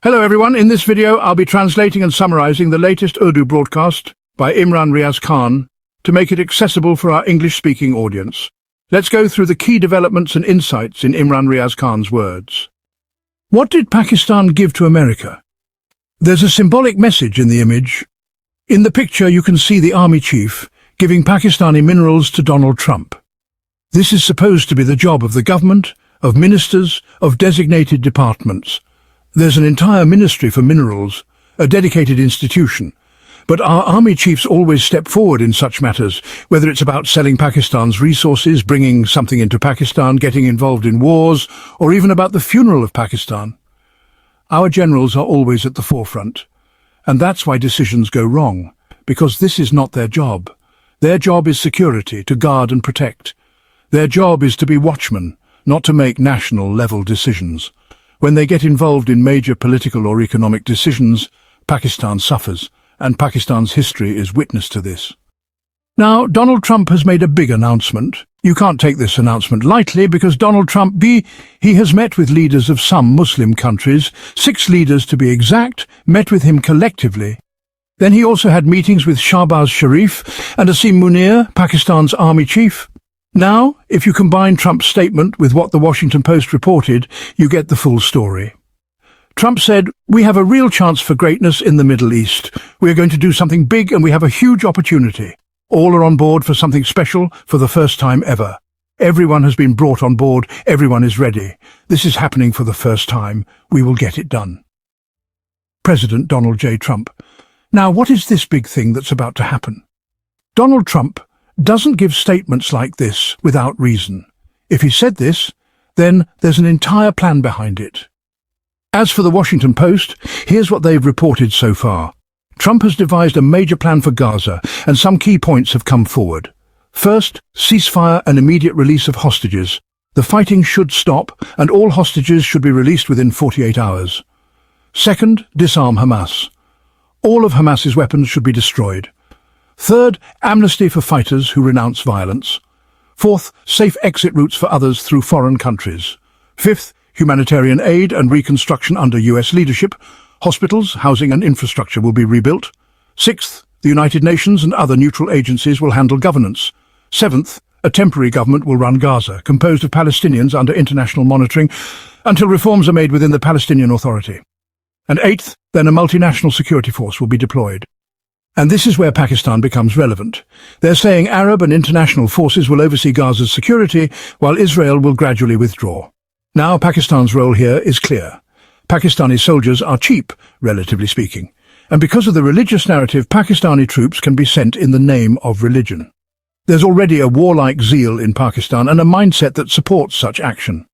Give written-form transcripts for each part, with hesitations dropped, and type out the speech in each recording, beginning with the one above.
Hello everyone, in this video I'll be translating and summarizing the latest Urdu broadcast by Imran Riaz Khan to make it accessible for our English-speaking audience. Let's go through the key developments and insights in Imran Riaz Khan's words. What did Pakistan give to America? There's a symbolic message in the image. In the picture you can see the army chief giving Pakistani minerals to Donald Trump. This is supposed to be the job of the government, of ministers, of designated departments. There's an entire ministry for minerals, a dedicated institution. But our army chiefs always step forward in such matters, whether it's about selling Pakistan's resources, bringing something into Pakistan, getting involved in wars, or even about the funeral of Pakistan. Our generals are always at the forefront. And that's why decisions go wrong, because this is not their job. Their job is security, to guard and protect. Their job is to be watchmen, not to make national-level decisions. When they get involved in major political or economic decisions, Pakistan suffers, and Pakistan's history is witness to this. Now, Donald Trump has made a big announcement. You can't take this announcement lightly because Donald Trump, he has met with leaders of some Muslim countries, 6 leaders to be exact, met with him collectively. Then he also had meetings with Shahbaz Sharif and Asif Munir, Pakistan's army chief. Now, if you combine Trump's statement with what the Washington Post reported, you get the full story. Trump said, "We have a real chance for greatness in the Middle East. We are going to do something big and we have a huge opportunity. All are on board for something special for the first time ever. Everyone has been brought on board. Everyone is ready. This is happening for the first time. We will get it done." President Donald J. Trump. Now, what is this big thing that's about to happen? Donald Trump doesn't give statements like this without reason. If he said this, then there's an entire plan behind it. As for the Washington Post, here's what they've reported so far. Trump has devised a major plan for Gaza, and some key points have come forward. First, ceasefire and immediate release of hostages. The fighting should stop, and all hostages should be released within 48 hours. Second, disarm Hamas. All of Hamas's weapons should be destroyed. Third, amnesty for fighters who renounce violence. Fourth, safe exit routes for others through foreign countries. Fifth, humanitarian aid and reconstruction under US leadership. Hospitals, housing and infrastructure will be rebuilt. Sixth, the United Nations and other neutral agencies will handle governance. Seventh, a temporary government will run Gaza, composed of Palestinians under international monitoring, until reforms are made within the Palestinian Authority. And eighth, then a multinational security force will be deployed. And this is where Pakistan becomes relevant. They're saying Arab and international forces will oversee Gaza's security, while Israel will gradually withdraw. Now Pakistan's role here is clear. Pakistani soldiers are cheap, relatively speaking. And because of the religious narrative, Pakistani troops can be sent in the name of religion. There's already a warlike zeal in Pakistan and a mindset that supports such action.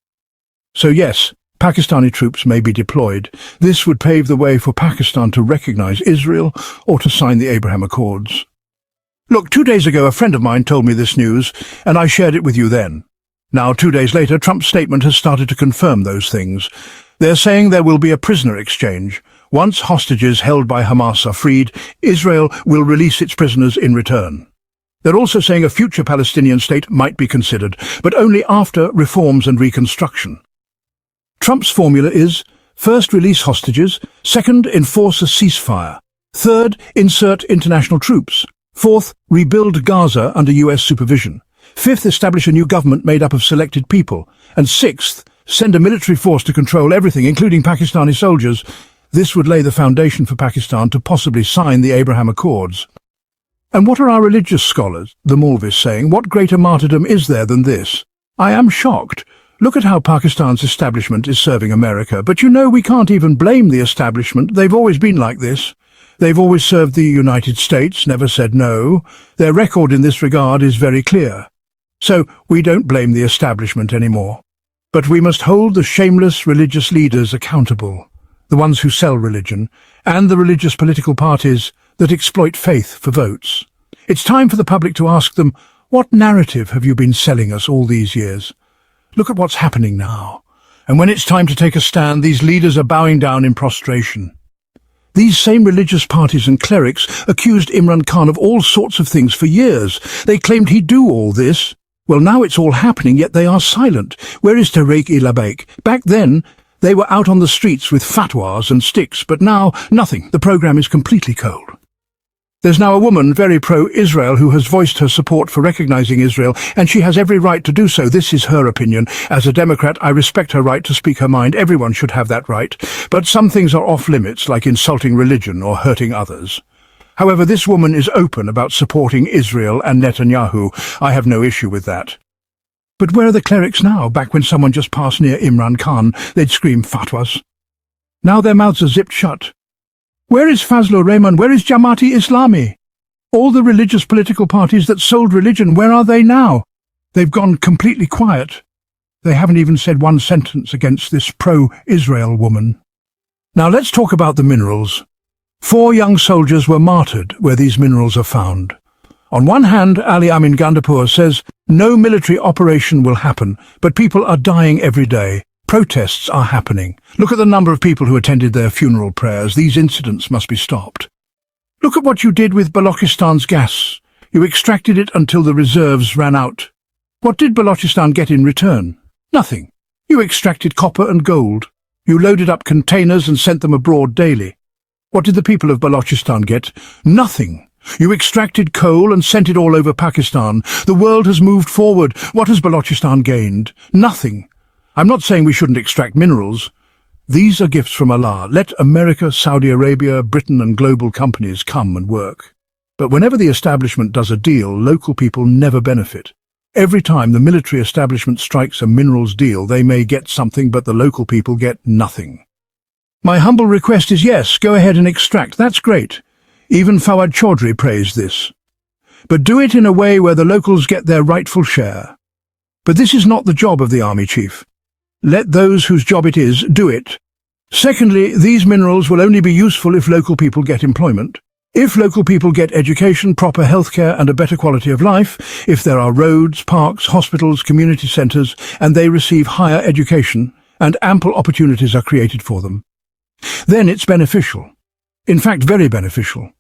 So yes, Pakistani troops may be deployed. This would pave the way for Pakistan to recognize Israel or to sign the Abraham Accords. Look, 2 days ago a friend of mine told me this news, and I shared it with you then. Now, 2 days later, Trump's statement has started to confirm those things. They're saying there will be a prisoner exchange. Once hostages held by Hamas are freed, Israel will release its prisoners in return. They're also saying a future Palestinian state might be considered, but only after reforms and reconstruction. Trump's formula is, first, release hostages, second, enforce a ceasefire, third, insert international troops, fourth, rebuild Gaza under US supervision, fifth, establish a new government made up of selected people, and sixth, send a military force to control everything, including Pakistani soldiers. This would lay the foundation for Pakistan to possibly sign the Abraham Accords. And what are our religious scholars, the Maulvis, saying? What greater martyrdom is there than this? I am shocked. Look at how Pakistan's establishment is serving America. But you know, we can't even blame the establishment. They've always been like this. They've always served the United States, never said no. Their record in this regard is very clear. So we don't blame the establishment anymore. But we must hold the shameless religious leaders accountable, the ones who sell religion, and the religious political parties that exploit faith for votes. It's time for the public to ask them, what narrative have you been selling us all these years? Look at what's happening now. And when it's time to take a stand, these leaders are bowing down in prostration. These same religious parties and clerics accused Imran Khan of all sorts of things for years. They claimed he'd do all this. Well, now it's all happening, yet they are silent. Where is Tariq-e-Labbaik? Back then, They were out on the streets with fatwas and sticks, but now nothing. The program is completely cold. There's now a woman very pro-Israel who has voiced her support for recognizing Israel, and she has every right to do so. This is her opinion. As a Democrat, I respect her right to speak her mind. Everyone should have that right. But some things are off limits, like insulting religion or hurting others. However, this woman is open about supporting Israel and Netanyahu. I have no issue with that. But where are the clerics now? Back when someone just passed near Imran Khan, they'd scream fatwas. Now their mouths are zipped shut. Where is Fazlur Rahman? Where is Jamaati Islami? All the religious political parties that sold religion, where are they now? They've gone completely quiet. They haven't even said one sentence against this pro-Israel woman. Now let's talk about the minerals. 4 young soldiers were martyred where these minerals are found. On one hand, Ali Amin Gandapur says, no military operation will happen, but people are dying every day. Protests are happening. Look at the number of people who attended their funeral prayers. These incidents must be stopped. Look at what you did with Balochistan's gas. You extracted it until the reserves ran out. What did Balochistan get in return? Nothing. You extracted copper and gold. You loaded up containers and sent them abroad daily. What did the people of Balochistan get? Nothing. You extracted coal and sent it all over Pakistan. The world has moved forward. What has Balochistan gained? Nothing. I'm not saying we shouldn't extract minerals. These are gifts from Allah. Let America, Saudi Arabia, Britain and global companies come and work. But whenever the establishment does a deal, local people never benefit. Every time the military establishment strikes a minerals deal, they may get something, but the local people get nothing. My humble request is yes, go ahead and extract. That's great. Even Fawad Chaudhry praised this. But do it in a way where the locals get their rightful share. But this is not the job of the army chief. Let those whose job it is do it. Secondly, these minerals will only be useful if local people get employment. If local people get education, proper healthcare and a better quality of life, if there are roads, parks, hospitals, community centres, and they receive higher education, and ample opportunities are created for them, then it's beneficial. In fact, very beneficial.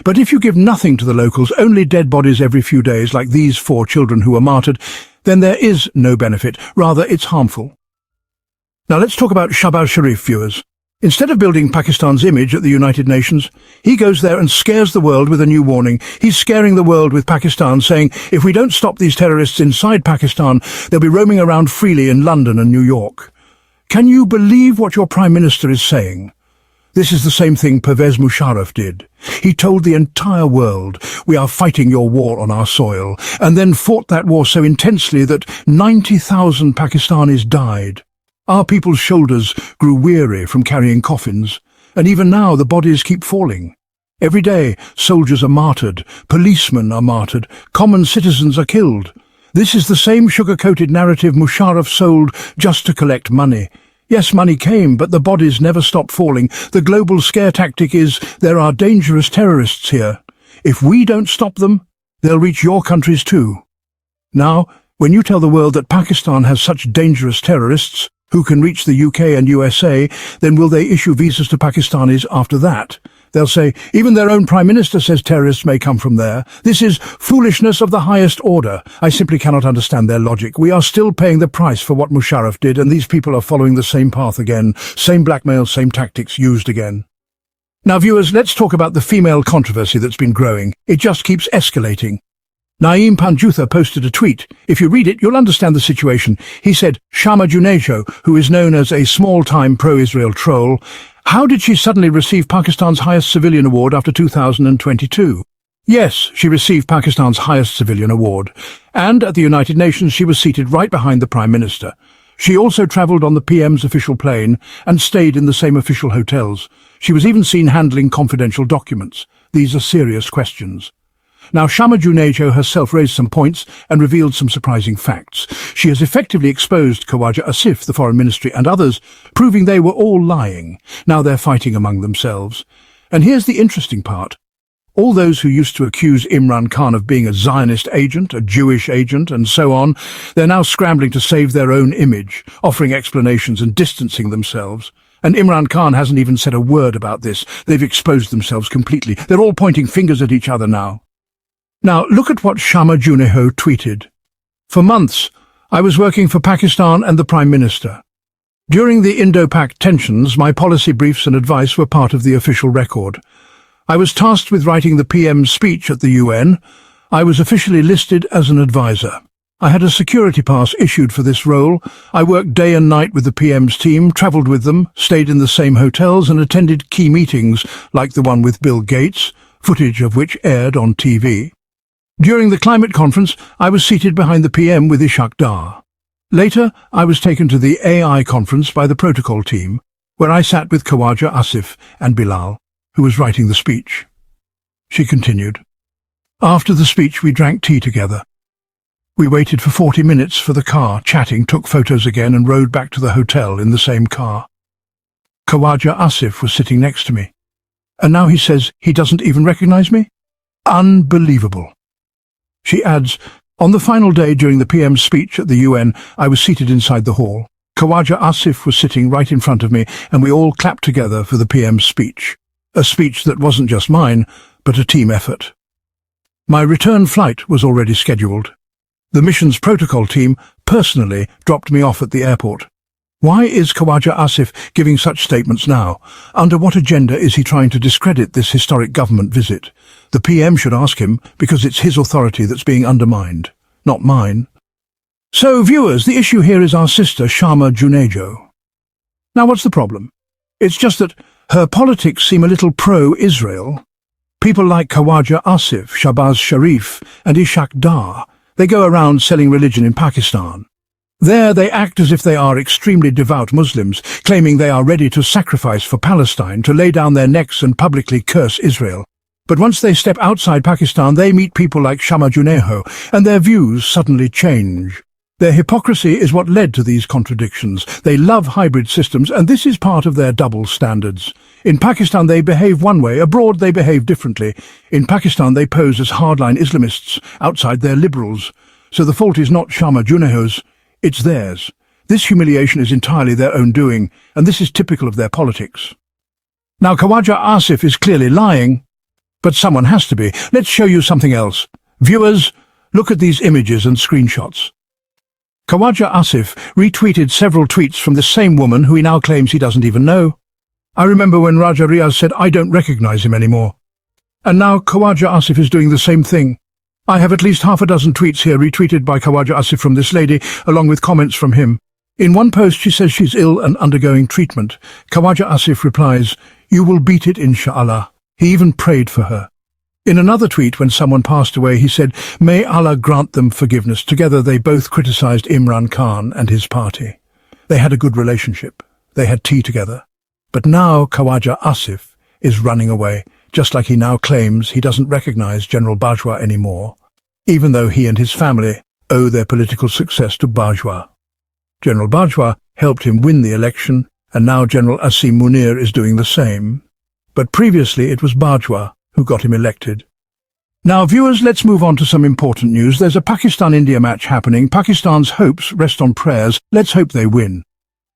But if you give nothing to the locals, only dead bodies every few days, like these 4 children who were martyred, then there is no benefit. Rather, it's harmful. Now let's talk about Shahbaz Sharif, viewers. Instead of building Pakistan's image at the United Nations, he goes there and scares the world with a new warning. He's scaring the world with Pakistan, saying if we don't stop these terrorists inside Pakistan, they'll be roaming around freely in London and New York. Can you believe what your Prime Minister is saying? This is the same thing Pervez Musharraf did. He told the entire world, we are fighting your war on our soil, and then fought that war so intensely that 90,000 Pakistanis died. Our people's shoulders grew weary from carrying coffins, and even now the bodies keep falling. Every day, soldiers are martyred, policemen are martyred, common citizens are killed. This is the same sugar-coated narrative Musharraf sold just to collect money. Yes, money came, but the bodies never stopped falling. The global scare tactic is, there are dangerous terrorists here. If we don't stop them, they'll reach your countries too. Now, when you tell the world that Pakistan has such dangerous terrorists, who can reach the UK and USA, then will they issue visas to Pakistanis after that? They'll say, even their own Prime Minister says terrorists may come from there. This is foolishness of the highest order. I simply cannot understand their logic. We are still paying the price for what Musharraf did, and these people are following the same path again. Same blackmail, same tactics used again. Now, viewers, let's talk about the female controversy that's been growing. It just keeps escalating. Naeem Panjutha posted a tweet. If you read it, you'll understand the situation. He said, Shama Junejo, who is known as a small-time pro-Israel troll, how did she suddenly receive Pakistan's highest civilian award after 2022? Yes, she received Pakistan's highest civilian award. And at the United Nations, she was seated right behind the Prime Minister. She also travelled on the PM's official plane and stayed in the same official hotels. She was even seen handling confidential documents. These are serious questions. Now, Shama Junejo herself raised some points and revealed some surprising facts. She has effectively exposed Khawaja Asif, the Foreign Ministry, and others, proving they were all lying. Now they're fighting among themselves. And here's the interesting part. All those who used to accuse Imran Khan of being a Zionist agent, a Jewish agent, and so on, they're now scrambling to save their own image, offering explanations and distancing themselves. And Imran Khan hasn't even said a word about this. They've exposed themselves completely. They're all pointing fingers at each other now. Now, look at what Shama Junejo tweeted. For months, I was working for Pakistan and the Prime Minister. During the Indo-Pak tensions, my policy briefs and advice were part of the official record. I was tasked with writing the PM's speech at the UN. I was officially listed as an advisor. I had a security pass issued for this role. I worked day and night with the PM's team, travelled with them, stayed in the same hotels and attended key meetings like the one with Bill Gates, footage of which aired on TV. During the climate conference, I was seated behind the PM with Ishaq Dar. Later, I was taken to the AI conference by the protocol team, where I sat with Khawaja, Asif and Bilal, who was writing the speech. She continued. After the speech, we drank tea together. We waited for 40 minutes for the car, chatting, took photos again and rode back to the hotel in the same car. Khawaja Asif was sitting next to me. And now he says he doesn't even recognize me? Unbelievable. She adds, on the final day during the PM's speech at the UN, I was seated inside the hall. Khawaja Asif was sitting right in front of me, and we all clapped together for the PM's speech. A speech that wasn't just mine, but a team effort. My return flight was already scheduled. The mission's protocol team personally dropped me off at the airport. Why is Khawaja Asif giving such statements now? Under what agenda is he trying to discredit this historic government visit? The PM should ask him, because it's his authority that's being undermined, not mine. So, viewers, the issue here is our sister Shama Junejo. Now, what's the problem? It's just that her politics seem a little pro-Israel. People like Khawaja Asif, Shahbaz Sharif and Ishaq Dar, they go around selling religion in Pakistan. There they act as if they are extremely devout Muslims, claiming they are ready to sacrifice for Palestine, to lay down their necks and publicly curse Israel. But once they step outside Pakistan, they meet people like Shama Junejo, and their views suddenly change. Their hypocrisy is what led to these contradictions. They love hybrid systems, and this is part of their double standards. In Pakistan they behave one way, abroad they behave differently. In Pakistan they pose as hardline Islamists, outside they're liberals. So the fault is not Shama Junejo's, it's theirs. This humiliation is entirely their own doing, and this is typical of their politics. Now Khawaja Asif is clearly lying, but someone has to be. Let's show you something else. Viewers, look at these images and screenshots. Khawaja Asif retweeted several tweets from the same woman who he now claims he doesn't even know. I remember when Raja Riaz said, I don't recognize him anymore. And now Khawaja Asif is doing the same thing. I have at least half a dozen tweets here retweeted by Khawaja Asif from this lady, along with comments from him. In one post she says she's ill and undergoing treatment. Khawaja Asif replies, you will beat it, inshallah. He even prayed for her. In another tweet, when someone passed away, he said, may Allah grant them forgiveness. Together they both criticized Imran Khan and his party. They had a good relationship. They had tea together. But now Khawaja Asif is running away, just like he now claims he doesn't recognize General Bajwa anymore, even though he and his family owe their political success to Bajwa. General Bajwa helped him win the election, and now General Asim Munir is doing the same. But previously it was Bajwa who got him elected. Now, viewers, let's move on to some important news. There's a Pakistan-India match happening. Pakistan's hopes rest on prayers. Let's hope they win.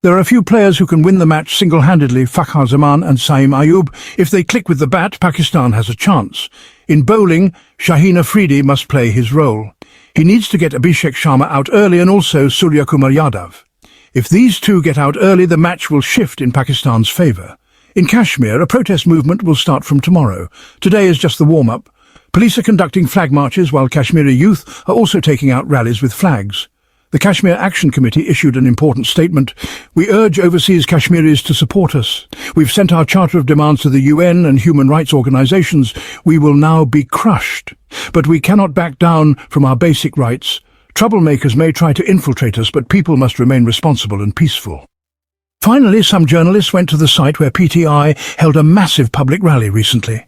There are a few players who can win the match single-handedly, Fakhar Zaman and Saim Ayub. If they click with the bat, Pakistan has a chance. In bowling, Shaheen Afridi must play his role. He needs to get Abhishek Sharma out early and also Surya Kumar Yadav. If these two get out early, the match will shift in Pakistan's favour. In Kashmir, a protest movement will start from tomorrow. Today is just the warm-up. Police are conducting flag marches while Kashmiri youth are also taking out rallies with flags. The Kashmir Action Committee issued an important statement. We urge overseas Kashmiris to support us. We've sent our Charter of Demands to the UN and human rights organizations. We will now be crushed. But we cannot back down from our basic rights. Troublemakers may try to infiltrate us, but people must remain responsible and peaceful. Finally, some journalists went to the site where PTI held a massive public rally recently.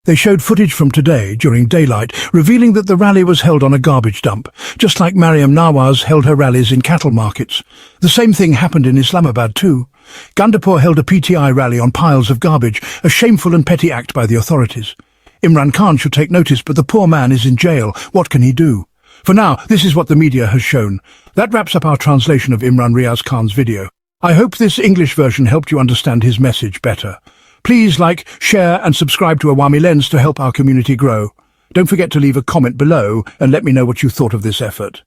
They showed footage from today, during daylight, revealing that the rally was held on a garbage dump, just like Mariam Nawaz held her rallies in cattle markets. The same thing happened in Islamabad too. Gandapur held a PTI rally on piles of garbage, a shameful and petty act by the authorities. Imran Khan should take notice, but the poor man is in jail. What can he do? For now, this is what the media has shown. That wraps up our translation of Imran Riaz Khan's video. I hope this English version helped you understand his message better. Please like, share and subscribe to Awami Lens to help our community grow. Don't forget to leave a comment below and let me know what you thought of this effort.